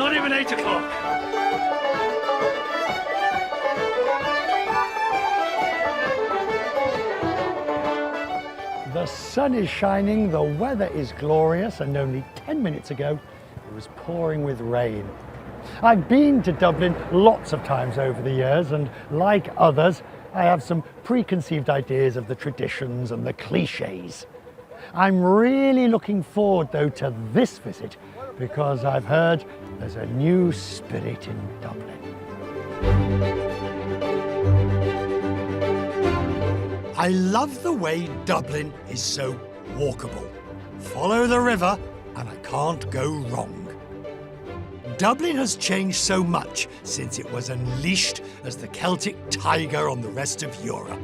not even 8 o'clock. The sun is shining, the weather is glorious, and only 10 minutes ago it was pouring with rain. I've been to Dublin lots of times over the years, and like others, I have some preconceived ideas of the traditions and the cliches. I'm really looking forward though to this visit because I've heard there's a new spirit in Dublin. I love the way Dublin is so walkable. Follow the river and I can't go wrong. Dublin has changed so much since it was unleashed as the Celtic tiger on the rest of Europe.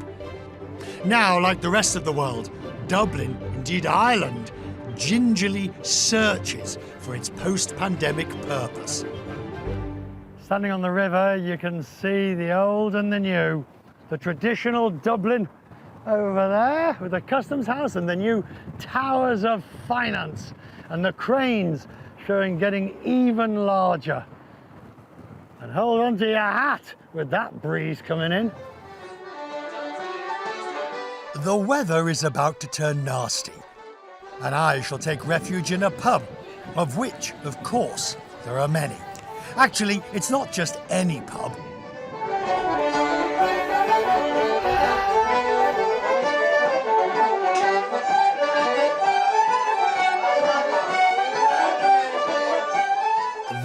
Now, like the rest of the world, Dublin, indeed Ireland, gingerly searches for its post-pandemic purpose. Standing on the river, you can see the old and the new. The traditional Dublin over there with the customs house and the new towers of finance and the cranes showing getting even larger. And hold on to your hat with that breeze coming in. The weather is about to turn nasty, and I shall take refuge in a pub, of which, of course, there are many. Actually, it's not just any pub.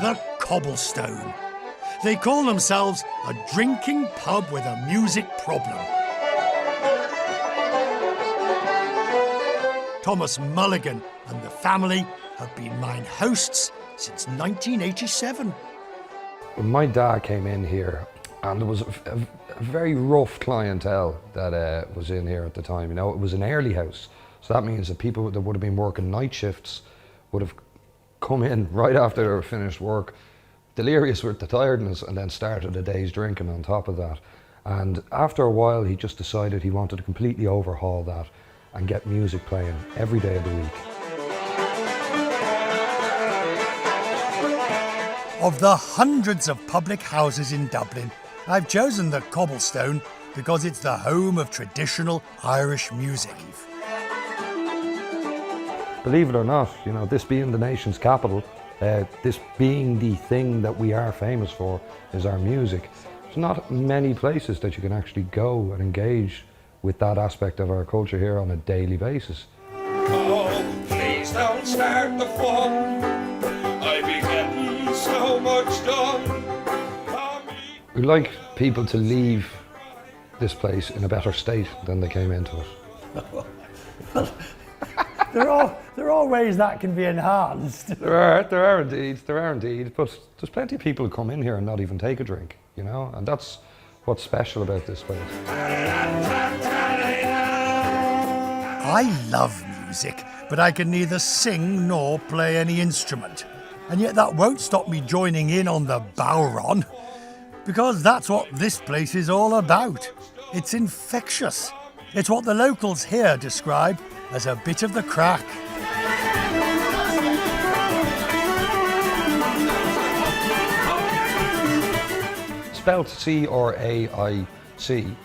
The Cobblestone. They call themselves a drinking pub with a music problem. Thomas Mulligan and the family have been mine hosts since 1987. My dad came in here and there was a very rough clientele that was in here at the time. You know, it was an early house, so that means that people that would have been working night shifts would have come in right after they were finished work, delirious with the tiredness, and then started a day's drinking on top of that. And after a while he just decided he wanted to completely overhaul that and get music playing every day of the week. Of the hundreds of public houses in Dublin, I've chosen the Cobblestone because it's the home of traditional Irish music. Believe it or not, you know, this being the nation's capital, this being the thing that we are famous for is our music. There's not many places that you can actually go and engage with that aspect of our culture here on a daily basis. Oh, please don't start the fun. I be getting so much done. We'd like people to leave this place in a better state than they came into it. There are ways that can be enhanced. There are indeed, but there's plenty of people who come in here and not even take a drink, you know, and that's what's special about this place. I love music, but I can neither sing nor play any instrument. And yet that won't stop me joining in on the bowron, because that's what this place is all about. It's infectious. It's what the locals here describe as a bit of the crack. Spelled C-R-A-I-C,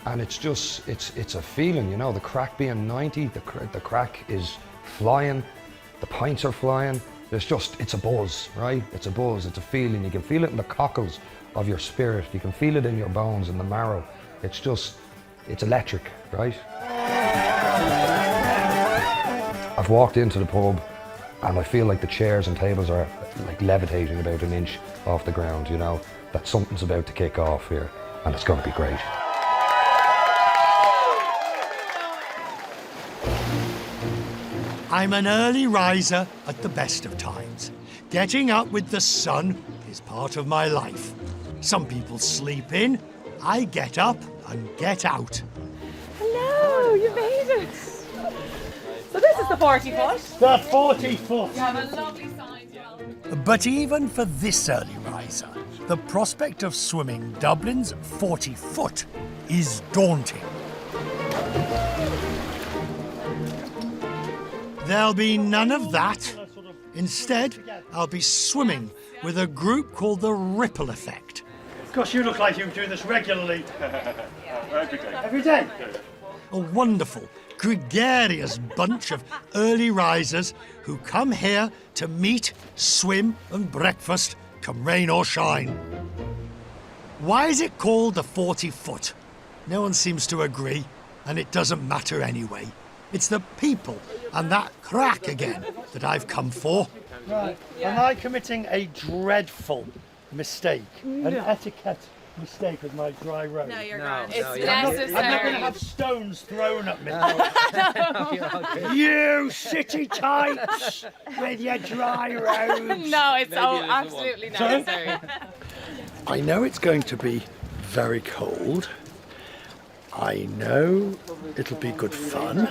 and it's just, it's a feeling, you know, the crack being 90, the crack is flying, the pints are flying, it's a buzz, right? It's a buzz, it's a feeling, you can feel it in the cockles of your spirit, you can feel it in your bones, in the marrow. It's electric, right? I've walked into the pub and I feel like the chairs and tables are like levitating about an inch off the ground, you know, that something's about to kick off here and it's going to be great. I'm an early riser at the best of times. Getting up with the sun is part of my life. Some people sleep in, I get up and get out. Hello, you made it. So this is the 40-foot. The 40-foot. You have a lovely sign as well. But even for this early riser, the prospect of swimming Dublin's 40-foot is daunting. There'll be none of that. Instead, I'll be swimming with a group called the Ripple Effect. Of course, you look like you're doing this regularly. Every day. Every day? A wonderful, gregarious bunch of early risers who come here to meet, swim and breakfast, come rain or shine. Why is it called the 40-foot? No one seems to agree, and it doesn't matter anyway. It's the people and that crack again that I've come for. Right. Am I committing a dreadful mistake? An etiquette mistake with my dry road? No, you're No, grand. no, It's you're I'm necessary. not going to have stones thrown at me. No. You city types with your dry roads. No, it's Maybe so it isn't absolutely one. Sorry? necessary. I know it's going to be very cold. I know it'll be good fun.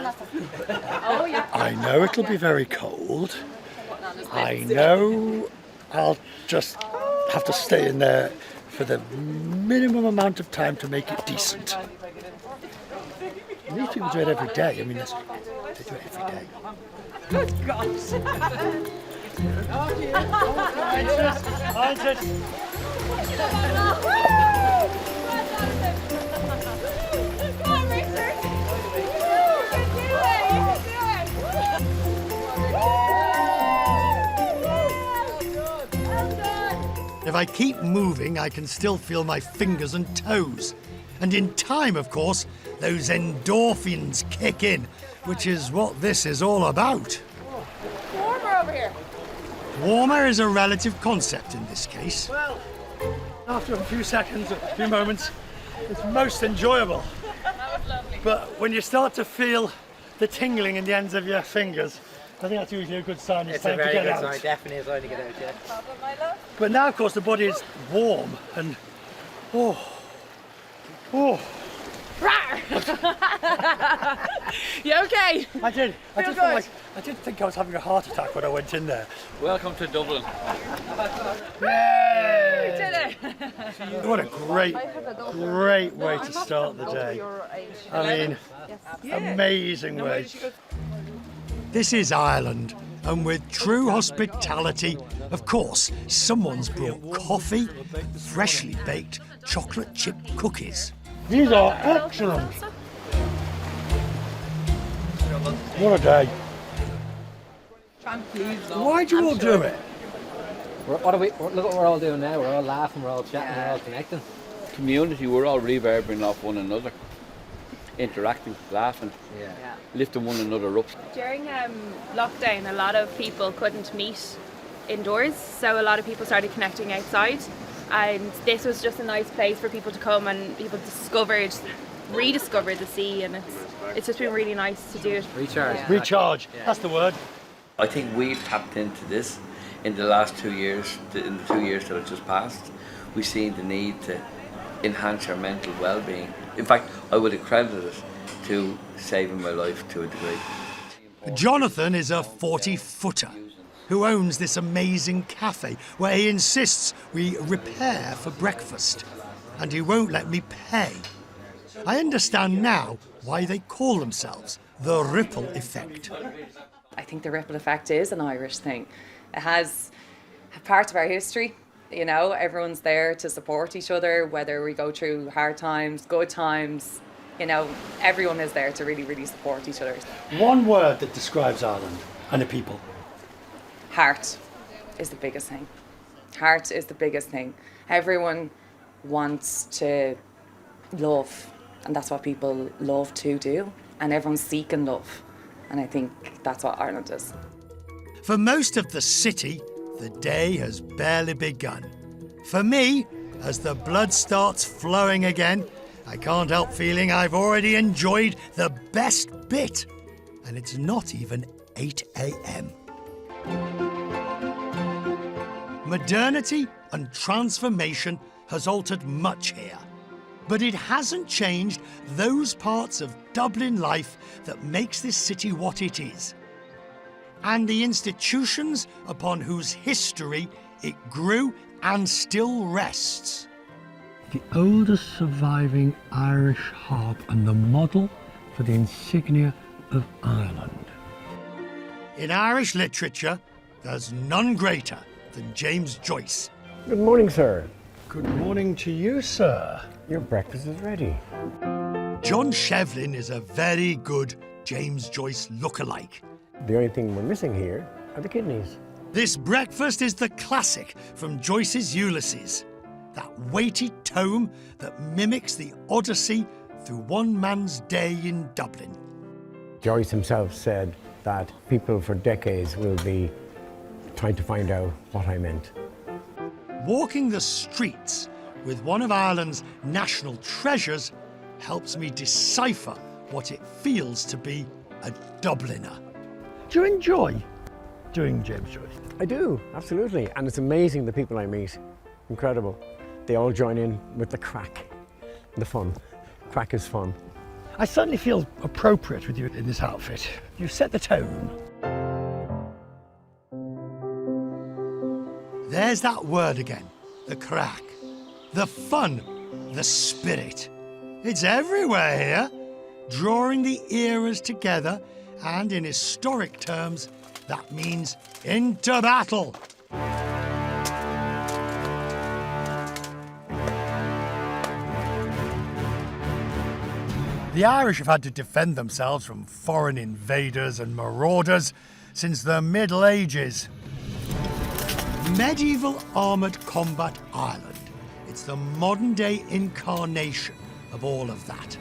Oh, yeah. I know it'll be very cold. I know I'll just have to stay in there for the minimum amount of time to make it decent. And these people do it every day. I mean, they do it every day. Good gosh. I just... Come on, Richard. You can do it. Well done. If I keep moving, I can still feel my fingers and toes. And in time, of course, those endorphins kick in, which is what this is all about. Warmer over here. Warmer is a relative concept in this case. Well, after a few seconds, a few moments, it's most enjoyable. That was lovely. But when you start to feel the tingling in the ends of your fingers, I think that's usually a good sign it's It's time a very to get good out. sign, definitely a sign to get out, yeah. Problem, my love. But now, of course, the body is warm and oh. You okay? I did Feel feel good? like I did think I was having a heart attack when I went in there. Welcome to Dublin. We did it. What a great way to start the day. I mean, amazing way. This is Ireland, and with true hospitality, of course, someone's brought coffee, freshly baked chocolate chip cookies. These are excellent. What a day. Why do you all do it? Look what we're all doing now. We're all laughing, we're all chatting, we're all connecting. Community, we're all reverberating off one another, interacting, laughing, lifting one another up. During lockdown, a lot of people couldn't meet indoors, so a lot of people started connecting outside. And this was just a nice place for people to come, and people rediscovered the sea, and it's just been really nice to do it. Recharge. Recharge, that's the word. I think we've tapped into this in the last 2 years, in the 2 years that have just passed. We've seen the need to enhance our mental well-being. In fact, I would have credited it to saving my life to a degree. Jonathan is a 40-footer who owns this amazing cafe where he insists we repair for breakfast, and he won't let me pay. I understand now why they call themselves the Ripple Effect. I think the ripple effect is an Irish thing. It has a part of our history. You know, everyone's there to support each other, whether we go through hard times, good times. You know, everyone is there to really, really support each other. One word that describes Ireland and the people. Heart is the biggest thing. Heart is the biggest thing. Everyone wants to love, and that's what people love to do. And everyone's seeking love. And I think that's what Ireland is. For most of the city, the day has barely begun. For me, as the blood starts flowing again, I can't help feeling I've already enjoyed the best bit. And it's not even 8 a.m. Modernity and transformation has altered much here, but it hasn't changed those parts of Dublin life that makes this city what it is, and the institutions upon whose history it grew and still rests. The oldest surviving Irish harp and the model for the insignia of Ireland. In Irish literature, there's none greater than James Joyce. Good morning, sir. Good morning to you, sir. Your breakfast is ready. John Shevlin is a very good James Joyce look-alike. The only thing we're missing here are the kidneys. This breakfast is the classic from Joyce's Ulysses, that weighty tome that mimics the Odyssey through one man's day in Dublin. Joyce himself said that people for decades will be trying to find out what I meant. Walking the streets with one of Ireland's national treasures helps me decipher what it feels to be a Dubliner. Do you enjoy doing James Joyce? I do, absolutely. And it's amazing the people I meet. Incredible. They all join in with the crack, the fun. Crack is fun. I certainly feel appropriate with you in this outfit. You set the tone. There's that word again, the crack. The fun, the spirit. It's everywhere here, drawing the eras together, and in historic terms, that means into battle. The Irish have had to defend themselves from foreign invaders and marauders since the Middle Ages. Medieval armoured combat Ireland. It's the modern-day incarnation of all of that.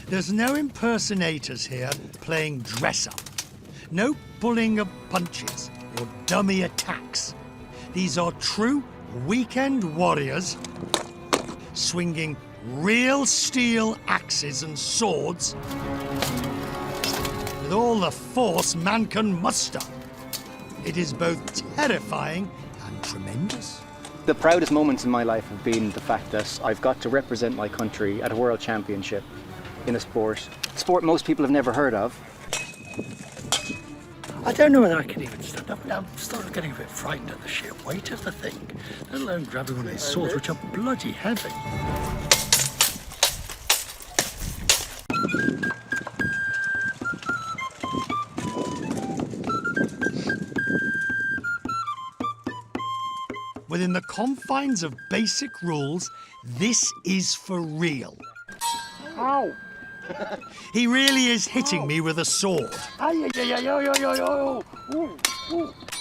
There's no impersonators here playing dress-up. No pulling of punches or dummy attacks. These are true weekend warriors swinging real steel axes and swords with all the force man can muster. It is both terrifying and tremendous. The proudest moments in my life have been the fact that I've got to represent my country at a world championship in a sport most people have never heard of. I don't know whether I can even stand up. I'm starting getting a bit frightened at the sheer weight of the thing, let alone grabbing one of these swords, which are bloody heavy. Within the confines of basic rules, this is for real. Ow! He really is hitting me with a sword.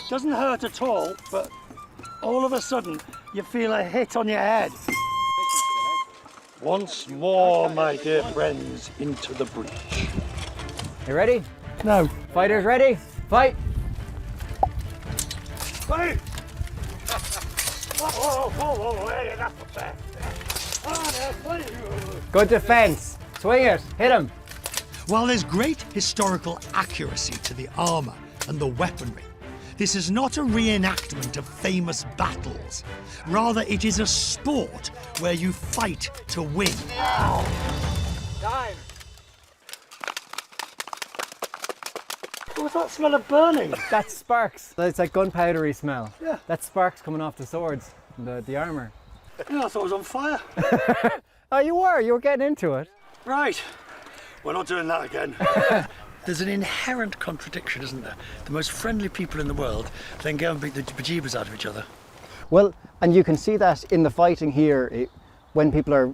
Doesn't hurt at all, but all of a sudden you feel a hit on your head. Once more, my dear friends, into the breach. You ready? No. Fighters ready? Fight! Wait! Hey, that's not fair. Good defense. Swing it. Hit him. While there's great historical accuracy to the armour and the weaponry, this is not a reenactment of famous battles. Rather, it is a sport where you fight to win. Time. What's that smell of burning? That's sparks. It's like gunpowdery smell. Yeah. That's sparks coming off the swords, the armour. Yeah, I thought it was on fire. Oh, you were getting into it. Right. We're not doing that again. There's an inherent contradiction, isn't there? The most friendly people in the world then go and beat the bejeebers out of each other. Well, and you can see that in the fighting here, when people are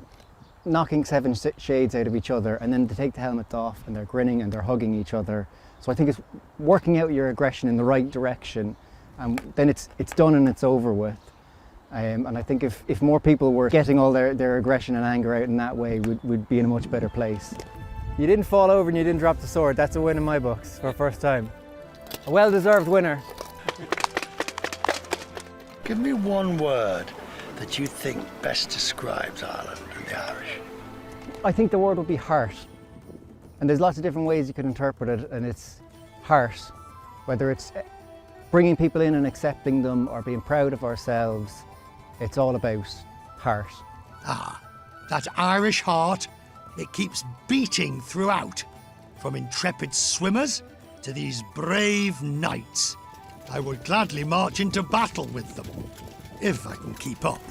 knocking seven shades out of each other and then they take the helmets off and they're grinning and they're hugging each other. So I think it's working out your aggression in the right direction, and then it's done and it's over with. And I think if more people were getting all their aggression and anger out in that way, we'd be in a much better place. You didn't fall over and you didn't drop the sword. That's a win in my books for first time. A well-deserved winner. Give me one word that you think best describes Ireland and the Irish. I think the word would be heart. And there's lots of different ways you could interpret it, and it's heart. Whether it's bringing people in and accepting them or being proud of ourselves, it's all about heart. Ah, that Irish heart, it keeps beating throughout, from intrepid swimmers to these brave knights. I would gladly march into battle with them, if I can keep up.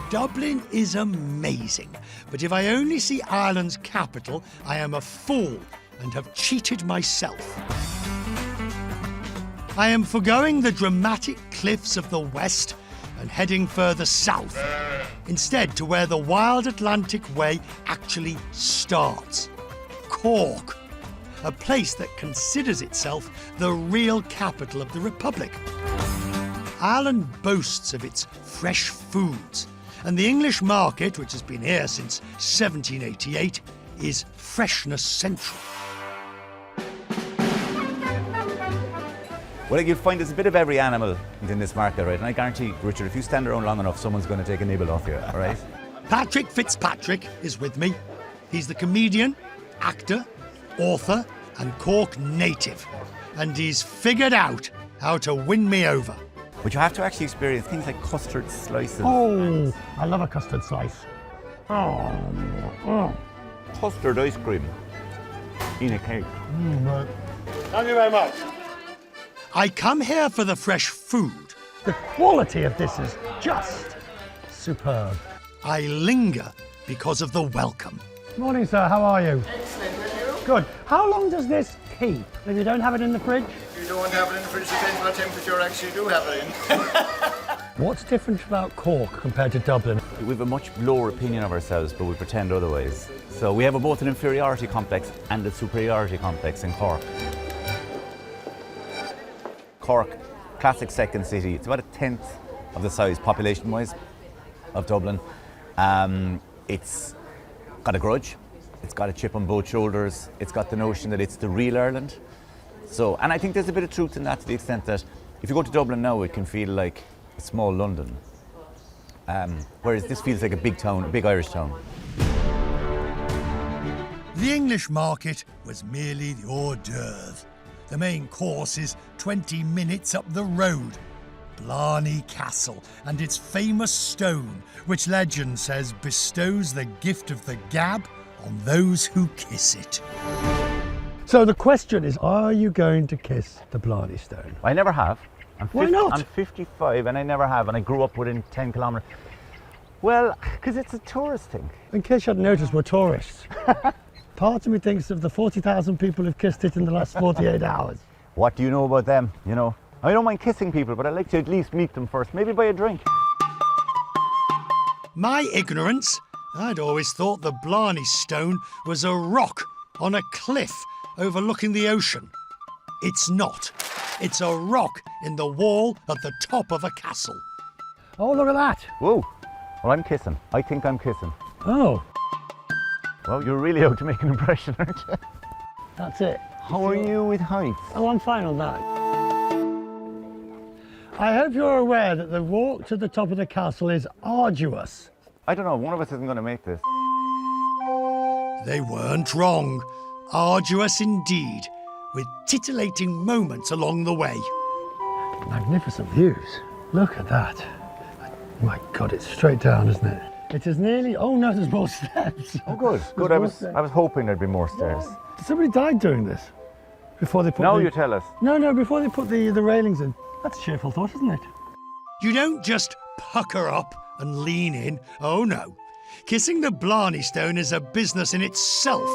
Dublin is amazing, but if I only see Ireland's capital, I am a fool and have cheated myself. I am forgoing the dramatic cliffs of the west and heading further south, instead to where the wild Atlantic Way actually starts. Cork, a place that considers itself the real capital of the Republic. Ireland boasts of its fresh foods, and the English market, which has been here since 1788, is freshness central. Well, you'll find there's a bit of every animal in this market, right? And I guarantee, Richard, if you stand around long enough, someone's going to take a nibble off you, all right? Patrick Fitzpatrick is with me. He's the comedian, actor, author, and Cork native. And he's figured out how to win me over. But you have to actually experience things like custard slices. Oh, I love a custard slice. Custard ice cream in a cake. Thank you very much. I come here for the fresh food. The quality of this is just superb. I linger because of the welcome. Morning, sir. How are you? Excellent. Good. How long does this keep if you don't have it in the fridge? You don't have it in the fridge, depends what temperature actually do have it in. What's different about Cork compared to Dublin? We have a much lower opinion of ourselves, but we pretend otherwise. So we have both an inferiority complex and a superiority complex in Cork. Cork, classic second city. It's about 1/10 of the size, population-wise, of Dublin. It's got a grudge. It's got a chip on both shoulders. It's got the notion that it's the real Ireland. So, and I think there's a bit of truth in that, to the extent that if you go to Dublin now, it can feel like a small London. Whereas this feels like a big town, a big Irish town. The English market was merely the hors d'oeuvre. The main course is 20 minutes up the road. Blarney Castle and its famous stone, which legend says bestows the gift of the gab on those who kiss it. So the question is, are you going to kiss the Blarney Stone? I never have. Why not? I'm 55 and I never have, and I grew up within 10 kilometres. Well, because it's a tourist thing. In case you hadn't noticed, we're tourists. Part of me thinks of the 40,000 people who've kissed it in the last 48 hours. What do you know about them, you know? I don't mind kissing people, but I'd like to at least meet them first, maybe buy a drink. My ignorance, I'd always thought the Blarney Stone was a rock on a cliff overlooking the ocean. It's not. It's a rock in the wall at the top of a castle. Oh, look at that. Whoa. Well, I'm kissing. I think I'm kissing. Oh. Well, you're really out to make an impression, aren't you? That's it. How are you with heights? Oh, I'm fine on that. I hope you're aware that the walk to the top of the castle is arduous. I don't know, one of us isn't going to make this. They weren't wrong. Arduous indeed, with titillating moments along the way. Magnificent views. Look at that. My God, it's straight down, isn't it? It is nearly... Oh no, there's more steps. Oh good, good. I was hoping there'd be more stairs. Somebody died doing this before they put Now you tell us. No, before they put the railings in. That's a cheerful thought, isn't it? You don't just pucker up and lean in. Oh no. Kissing the Blarney Stone is a business in itself.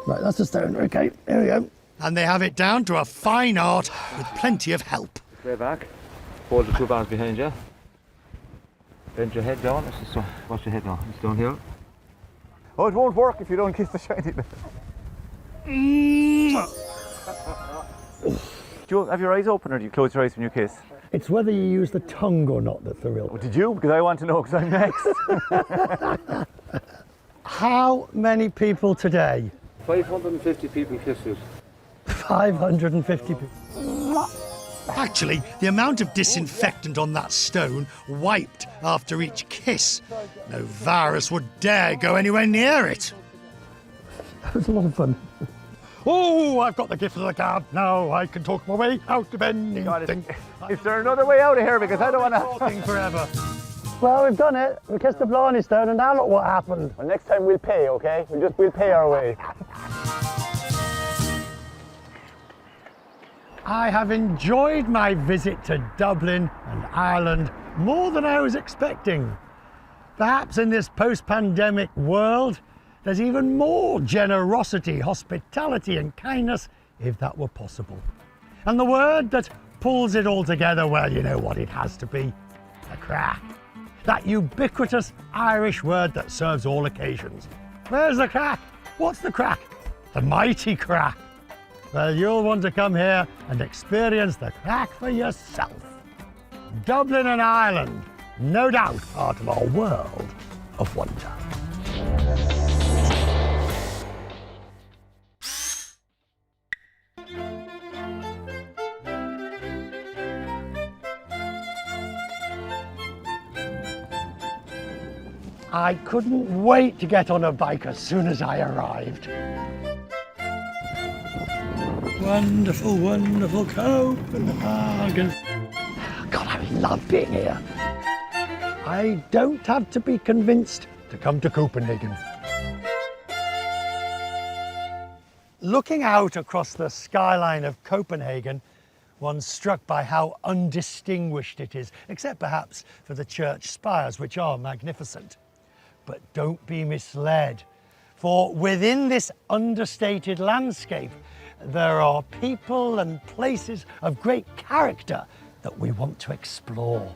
Right, that's the stone. Okay, here we go. And they have it down to a fine art with plenty of help. Lay back. Hold the two bands behind you. Bend your head down. Let's just watch your head now. It's down here. Oh, it won't work if you don't kiss the shiny bit. Do you have your eyes open or do you close your eyes when you kiss? It's whether you use the tongue or not that's the real... Well, did you? Because I want to know, because I'm next. How many people today? 550 people kissed it. 550 people. Actually, the amount of disinfectant on that stone wiped after each kiss. No virus would dare go anywhere near it. That was a lot of fun. Oh, I've got the gift of the gab. Now I can talk my way out of anything. Is there another way out of here? Because I don't want to... Talking forever. Well, we've done it. We kissed the Blarney Stone and now look what happened. Well, next time we'll pay, okay? We'll pay our way. I have enjoyed my visit to Dublin and Ireland more than I was expecting. Perhaps in this post-pandemic world, there's even more generosity, hospitality and kindness, if that were possible. And the word that pulls it all together, well, you know what it has to be, the crack. That ubiquitous Irish word that serves all occasions. Where's the crack? What's the crack? The mighty crack. Well, you'll want to come here and experience the crack for yourself. Dublin and Ireland, no doubt part of our world of wonder. I couldn't wait to get on a bike as soon as I arrived. Wonderful, wonderful Copenhagen. God, I love being here. I don't have to be convinced to come to Copenhagen. Looking out across the skyline of Copenhagen, one's struck by how undistinguished it is, except perhaps for the church spires, which are magnificent. But don't be misled, for within this understated landscape, there are people and places of great character that we want to explore.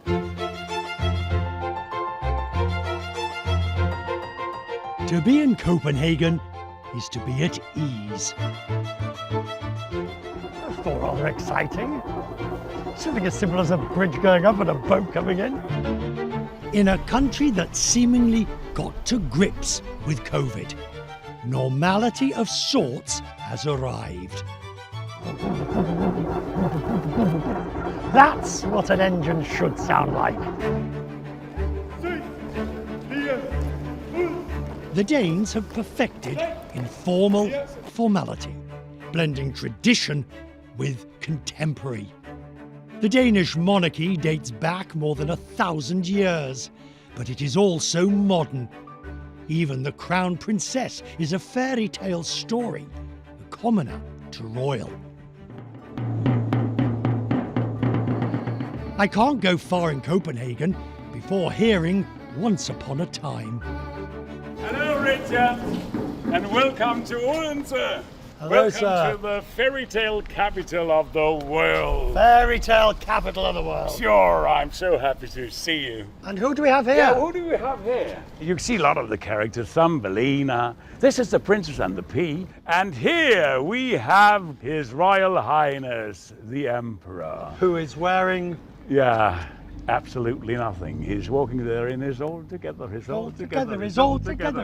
To be in Copenhagen is to be at ease. That's all rather exciting. Something as simple as a bridge going up and a boat coming in. In a country that seemingly got to grips with COVID, normality of sorts has arrived. That's what an engine should sound like. The Danes have perfected informal formality, blending tradition with contemporary. The Danish monarchy dates back more than 1,000 years, but it is also modern. Even the crown princess is a fairy tale story, a commoner to royal. I can't go far in Copenhagen before hearing Once Upon a Time. Hello, Richard, and welcome to Odense. Hello, welcome sir. to the fairy tale capital of the world. Fairy tale capital of the world. Sure, I'm so happy to see you. And who do we have here? Yeah, who do we have here? You see a lot of the characters, some Belina. This is the Princess and the Pea. And here we have His Royal Highness, the Emperor. Who is wearing... Yeah, absolutely nothing. He's walking there in his all together, his all together, his all together.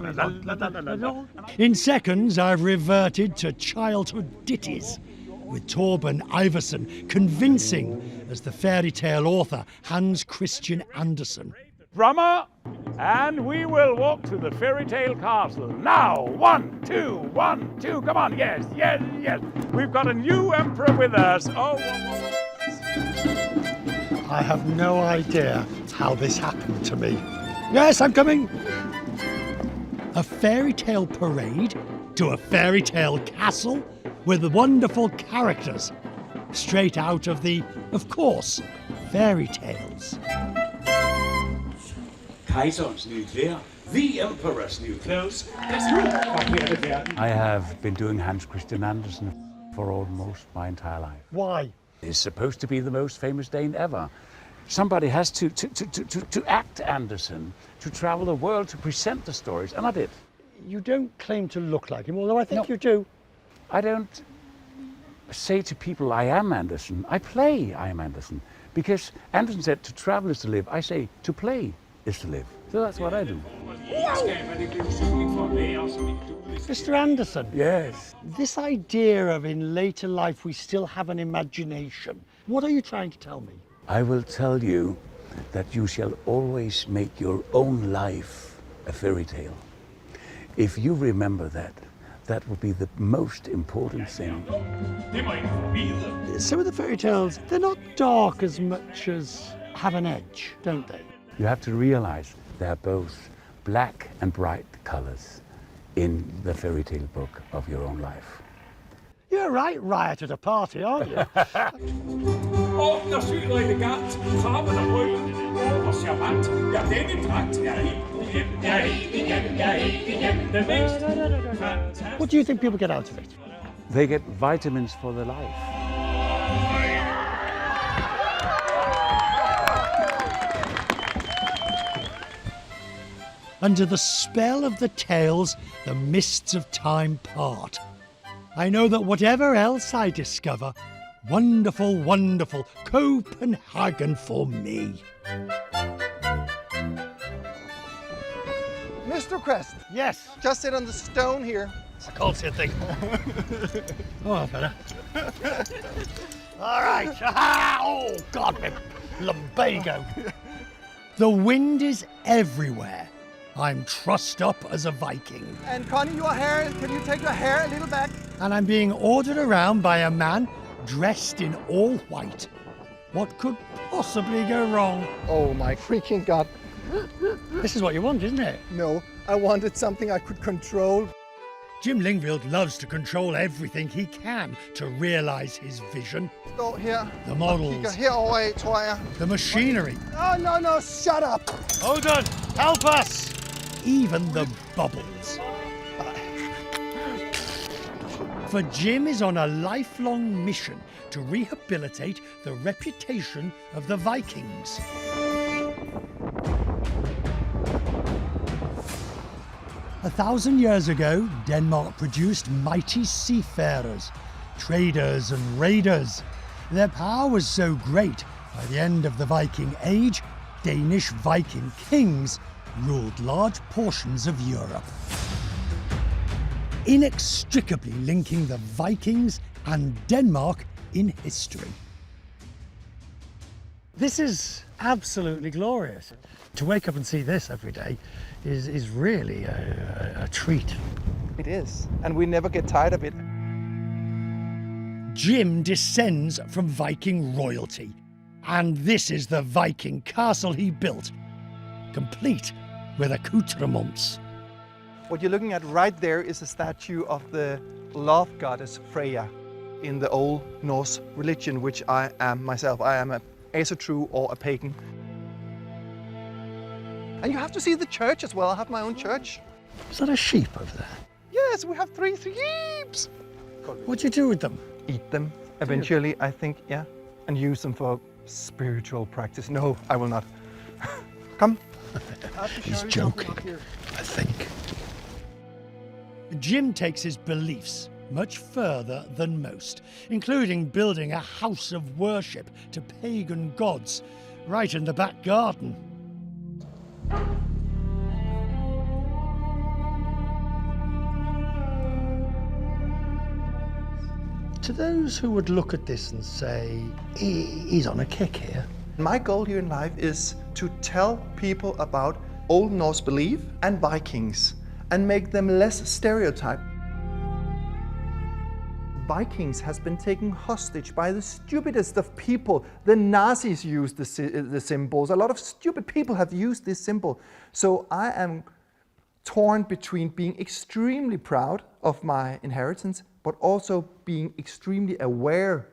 In seconds, I've reverted to childhood ditties, with Torben Iversen convincing as the fairy tale author Hans Christian Andersen. Drummer, and we will walk to the fairy tale castle. Now, 1, 2, 1, 2, come on, yes, yes, yes. We've got a new emperor with us. Oh, I have no idea how this happened to me. Yes, I'm coming. A fairy tale parade to a fairy tale castle with wonderful characters, straight out of the, of course, fairy tales. Kaiser's new clear, the emperor's new clothes. I have been doing Hans Christian Andersen for almost my entire life. Why? He's supposed to be the most famous Dane ever. Somebody has to act Andersen, to travel the world, to present the stories, and I did. You don't claim to look like him, although I think you do. I don't say to people I am Andersen. I play I am Andersen. Because Andersen said to travel is to live. I say to play is to live. So that's what I do. Mr. Andersen. Yes. This idea of in later life we still have an imagination, what are you trying to tell me? I will tell you that you shall always make your own life a fairy tale. If you remember that, that will be the most important thing. Some of the fairy tales, they're not dark as much as have an edge, don't they? You have to realize they're both black and bright colors in the fairy tale book of your own life. You're right riot at a party, aren't you? Åbner syret i det gat, farven af rød, og charmant, ja denne dragt er helt What do you think people get out of it? They get vitamins for their life. Under the spell of the tales, the mists of time part. I know that whatever else I discover, wonderful, wonderful Copenhagen for me. Mr. Crest. Yes. Just sit on the stone here. I can't see a thing. Oh, better. All right. Oh, God, my lumbago. The wind is everywhere. I'm trussed up as a Viking. And Connie, your hair, can you take your hair a little back? And I'm being ordered around by a man dressed in all white. What could possibly go wrong? Oh my freaking God. This is what you want, isn't it? No, I wanted something I could control. Jim Lingfield loves to control everything he can to realise his vision. Stå her. The models. Kigger herover af, tror jeg. The machinery. Oh, no, shut up. Hold on, help us. Even the bubbles. For Jim is on a lifelong mission to rehabilitate the reputation of the Vikings. A 1,000 years ago, Denmark produced mighty seafarers, traders and raiders. Their power was so great, by the end of the Viking Age, Danish Viking kings ruled large portions of Europe, inextricably linking the Vikings and Denmark in history. This is absolutely glorious. To wake up and see this every day is really a treat. It is, and we never get tired of it. Jim descends from Viking royalty, and this is the Viking castle he built, complete with accoutrements. What you're looking at right there is a statue of the love goddess Freya in the Old Norse religion, which I am myself. I am a asatru or a pagan. And you have to see the church as well. I have my own church. Is that a sheep over there? Yes, we have 3 sheeps. What do you do with them? Eat them. Eventually, I think, yeah. And use them for spiritual practice. No, I will not. Come. He's joking, I think. Jim takes his beliefs much further than most, including building a house of worship to pagan gods right in the back garden. To those who would look at this and say, he's on a kick here. My goal here in life is to tell people about Old Norse belief and Vikings and make them less stereotyped. Vikings has been taken hostage by the stupidest of people. The Nazis used the symbols. A lot of stupid people have used this symbol. So I am torn between being extremely proud of my inheritance, but also being extremely aware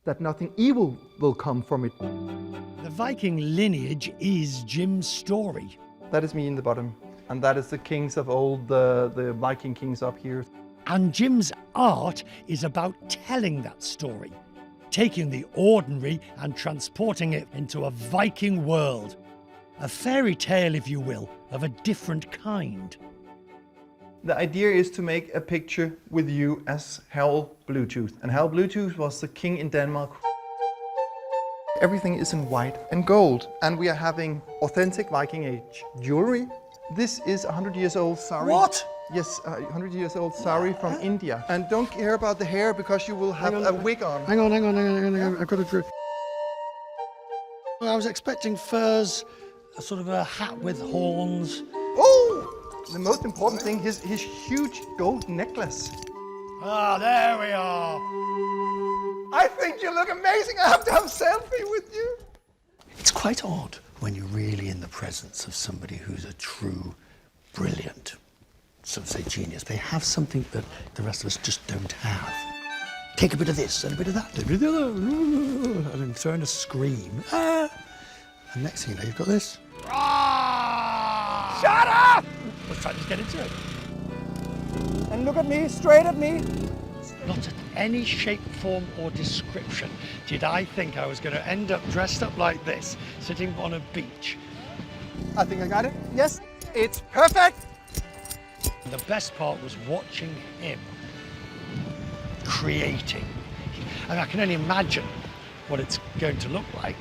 that nothing evil will come from it. The Viking lineage is Jim's story. That is me in the bottom, and that is the kings of old, the Viking kings up here. And Jim's art is about telling that story, taking the ordinary and transporting it into a Viking world. A fairy tale, if you will, of a different kind. The idea is to make a picture with you as Harald Bluetooth. And Harald Bluetooth was the king in Denmark. Everything is in white and gold. And we are having authentic Viking age jewelry. This is 100 years old sari. What? Yes, 100 years old sari from India. And don't care about the hair because you will have a wig on. Hang on. I've got a drew. I was expecting furs, a sort of a hat with horns. Oh! The most important thing, his huge gold necklace. Ah, there we are. I think you look amazing. I have to have a selfie with you. It's quite odd when you're really in the presence of somebody who's a true, brilliant, some say genius. They have something that the rest of us just don't have. Take a bit of this and a bit of that, and a bit of the other, and I'm throwing a scream. And next thing you know, you've got this. Shut up! Let's try to get into it. And look at me, straight at me. Not at any shape, form or description did I think I was going to end up dressed up like this, sitting on a beach. I think I got it. Yes, it's perfect. The best part was watching him creating. And I can only imagine what it's going to look like.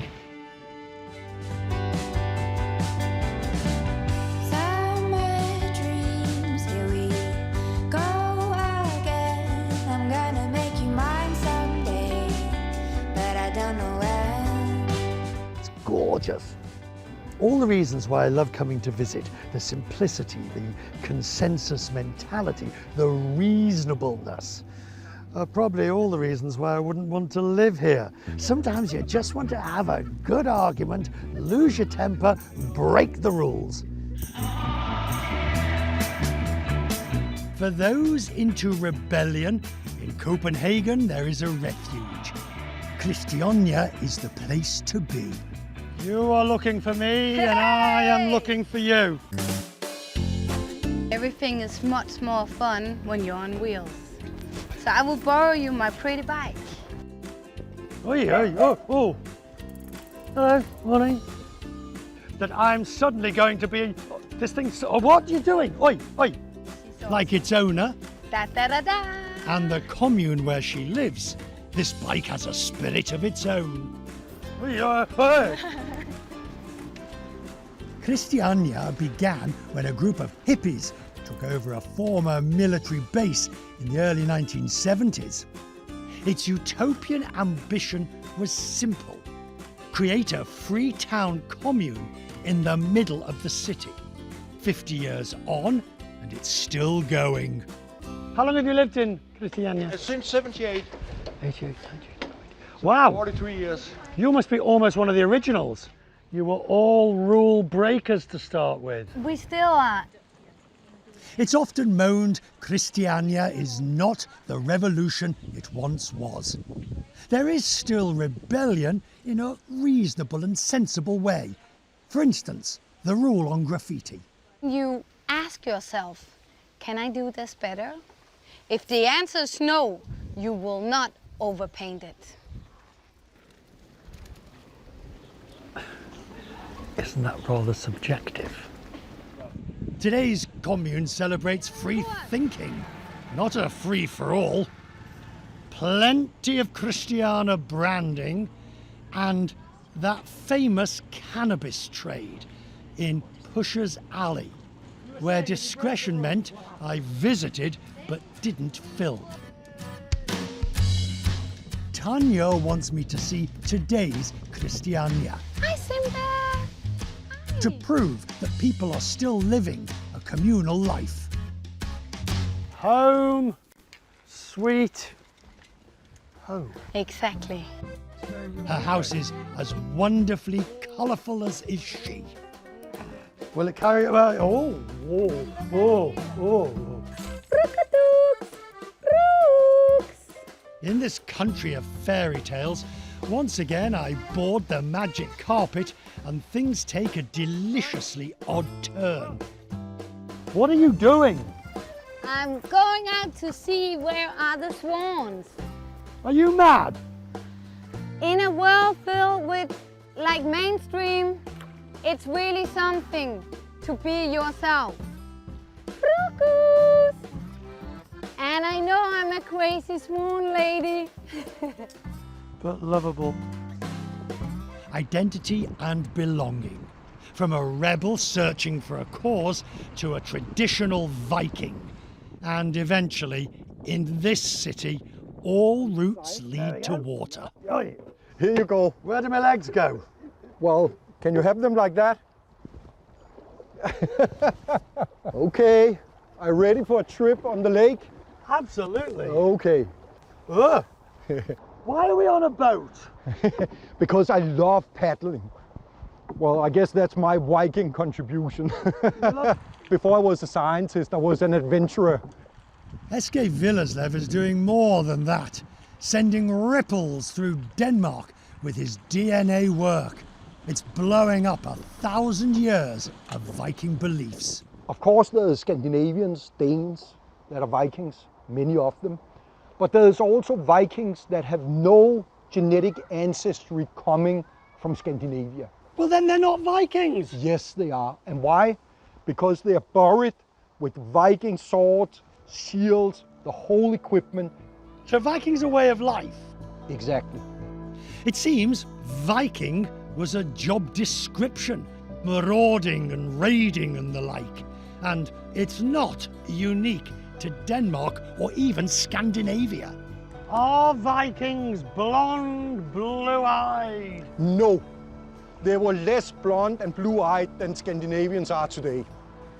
Gorgeous. All the reasons why I love coming to visit, the simplicity, the consensus mentality, the reasonableness, are probably all the reasons why I wouldn't want to live here. Sometimes you just want to have a good argument, lose your temper, break the rules. For those into rebellion, in Copenhagen there is a refuge. Christiania is the place to be. You are looking for me, and I am looking for you. Everything is much more fun when you're on wheels. So I will borrow you my pretty bike. Oh. Hello, morning. That I'm suddenly going to be this thing. What are you doing? Oi. Like its owner. Da da da da. And the commune where she lives. This bike has a spirit of its own. Christiania began when a group of hippies took over a former military base in the early 1970s. Its utopian ambition was simple: create a free town commune in the middle of the city. 50 years on, and it's still going. How long have you lived in Christiania? Since 78. 88. Wow. 43 years. You must be almost one of the originals. You were all rule breakers to start with. We still are. It's often moaned Christiania is not the revolution it once was. There is still rebellion in a reasonable and sensible way. For instance, the rule on graffiti. You ask yourself, can I do this better? If the answer is no, you will not overpaint it. Isn't that rather subjective? Today's commune celebrates free thinking, not a free-for-all. Plenty of Christiana branding and that famous cannabis trade in Pusher's Alley, where discretion meant I visited but didn't film. Tanya wants me to see today's Christiania. Hi, Simba. To prove that people are still living a communal life. Home, sweet home. Exactly. Her house is as wonderfully colourful as is she. Will it carry away? Oh. In this country of fairy tales, once again I board the magic carpet and things take a deliciously odd turn. What are you doing? I'm going out to see where are the swans. Are you mad? In a world filled with like mainstream, it's really something to be yourself. Crocus! And I know I'm a crazy swan lady. But lovable. Identity and belonging. From a rebel searching for a cause to a traditional Viking. And eventually, in this city, all routes lead to water. Here you go. Where do my legs go? Well, can you have them like that? Okay. Are you ready for a trip on the lake? Absolutely. Okay. Why are we on a boat? Because I love paddling. Well, I guess that's my Viking contribution. Before I was a scientist, I was an adventurer. SK Villerslev is doing more than that, sending ripples through Denmark with his DNA work. It's blowing up 1,000 years of Viking beliefs. Of course, there's Scandinavians, Danes that are Vikings, many of them. But there's also Vikings that have no genetic ancestry coming from Scandinavia. Well, then they're not Vikings. Yes, they are. And why? Because they are buried with Viking swords, shields, the whole equipment. So Viking's a way of life? Exactly. It seems Viking was a job description, marauding and raiding and the like. And it's not unique to Denmark or even Scandinavia. Are Vikings blonde, blue-eyed? No. They were less blonde and blue-eyed than Scandinavians are today.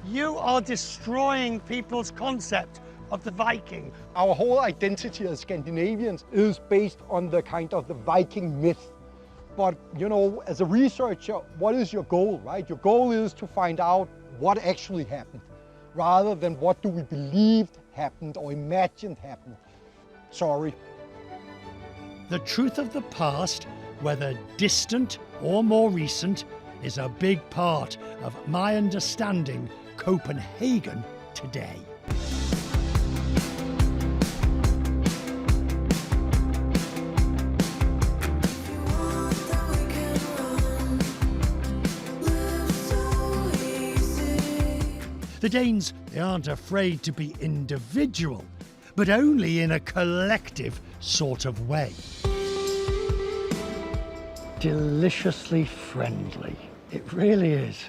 You are destroying people's concept of the Viking. Our whole identity as Scandinavians is based on the kind of the Viking myth. But, you know, as a researcher, what is your goal, right? Your goal is to find out what actually happened, rather than what do we believe happened or imagined happened. Sorry. The truth of the past, whether distant or more recent, is a big part of my understanding Copenhagen today. The Danes, they aren't afraid to be individual, but only in a collective sort of way. Deliciously friendly. It really is.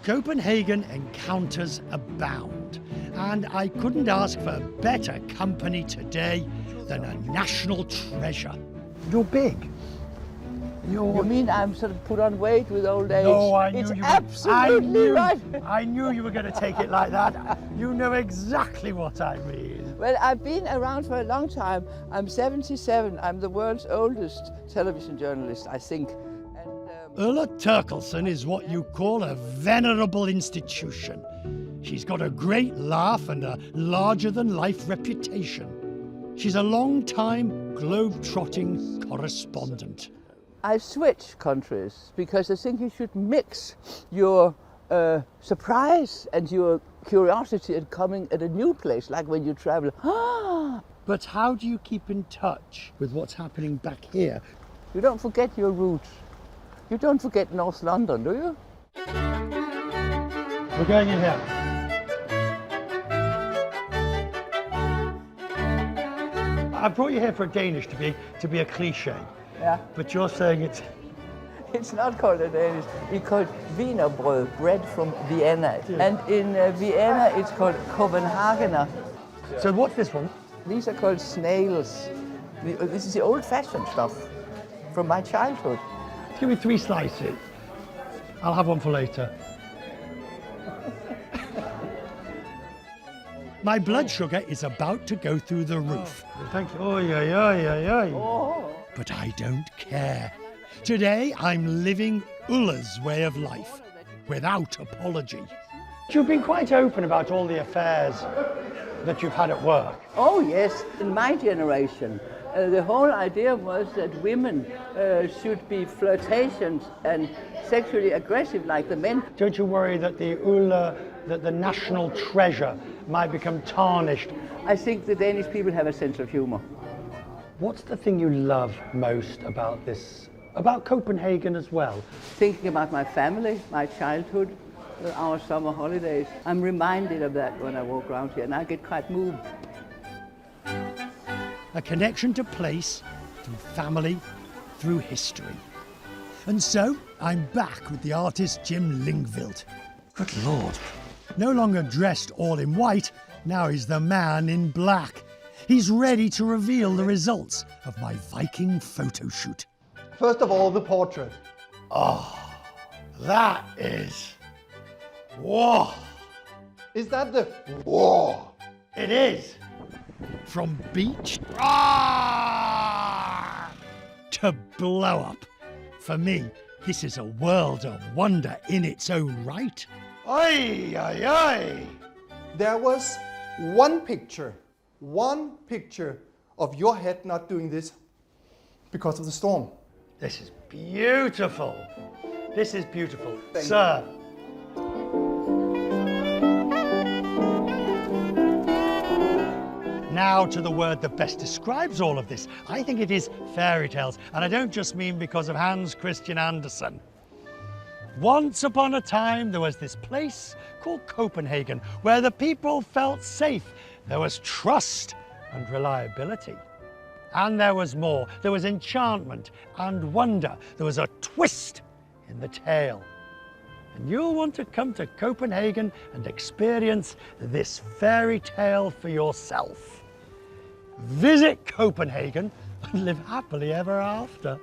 Copenhagen encounters abound, and I couldn't ask for better company today than a national treasure. You're big. You mean I'm sort of put on weight with old age? No, I knew it's you were. absolutely right. I knew you were going to take it like that. You know exactly what I mean. Well, I've been around for a long time. I'm 77. I'm the world's oldest television journalist, I think. Ulla Terkelsen is what you call a venerable institution. She's got a great laugh and a larger-than-life reputation. She's a long-time globe-trotting correspondent. I switch countries because I think you should mix your surprise and your curiosity at coming at a new place, like when you travel. But how do you keep in touch with what's happening back here? You don't forget your roots. You don't forget North London, do you? We're going in here. I brought you here for a Danish to be a cliche. Yeah. But you're saying it's... It's not called a Danish. It's called Wienerbrød, bread from Vienna. Yeah. And in Vienna, it's called Copenhagener. So what's this one? These are called snails. This is the old-fashioned stuff from my childhood. Give me 3 slices. I'll have one for later. My blood sugar is about to go through the roof. Thank you. Oh, yeah, yeah, yeah, yeah. Oh. But I don't care. Today, I'm living Ulla's way of life, without apology. You've been quite open about all the affairs that you've had at work. Oh, yes. In my generation, the whole idea was that women should be flirtatious and sexually aggressive like the men. Don't you worry that the Ulla, that the national treasure, might become tarnished? I think the Danish people have a sense of humor. What's the thing you love most about this, about Copenhagen as well? Thinking about my family, my childhood, our summer holidays. I'm reminded of that when I walk around here, and I get quite moved. A connection to place, through family, through history. And so, I'm back with the artist Jim Lyngvild. Good Lord. No longer dressed all in white, now he's the man in black. He's ready to reveal the results of my Viking photo shoot. First of all, the portrait. Oh, that is... Whoa! Is that the whoa? It is. From beach to blow up. For me, this is a world of wonder in its own right. Oi, oi, oi! There was one picture of your head not doing this because of the storm. This is beautiful. This is beautiful. Sir. Now to the word that best describes all of this. I think it is fairy tales, and I don't just mean because of Hans Christian Andersen. Once upon a time, there was this place called Copenhagen where the people felt safe. There was trust and reliability. And there was more. There was enchantment and wonder. There was a twist in the tale. And you'll want to come to Copenhagen and experience this fairy tale for yourself. Visit Copenhagen and live happily ever after.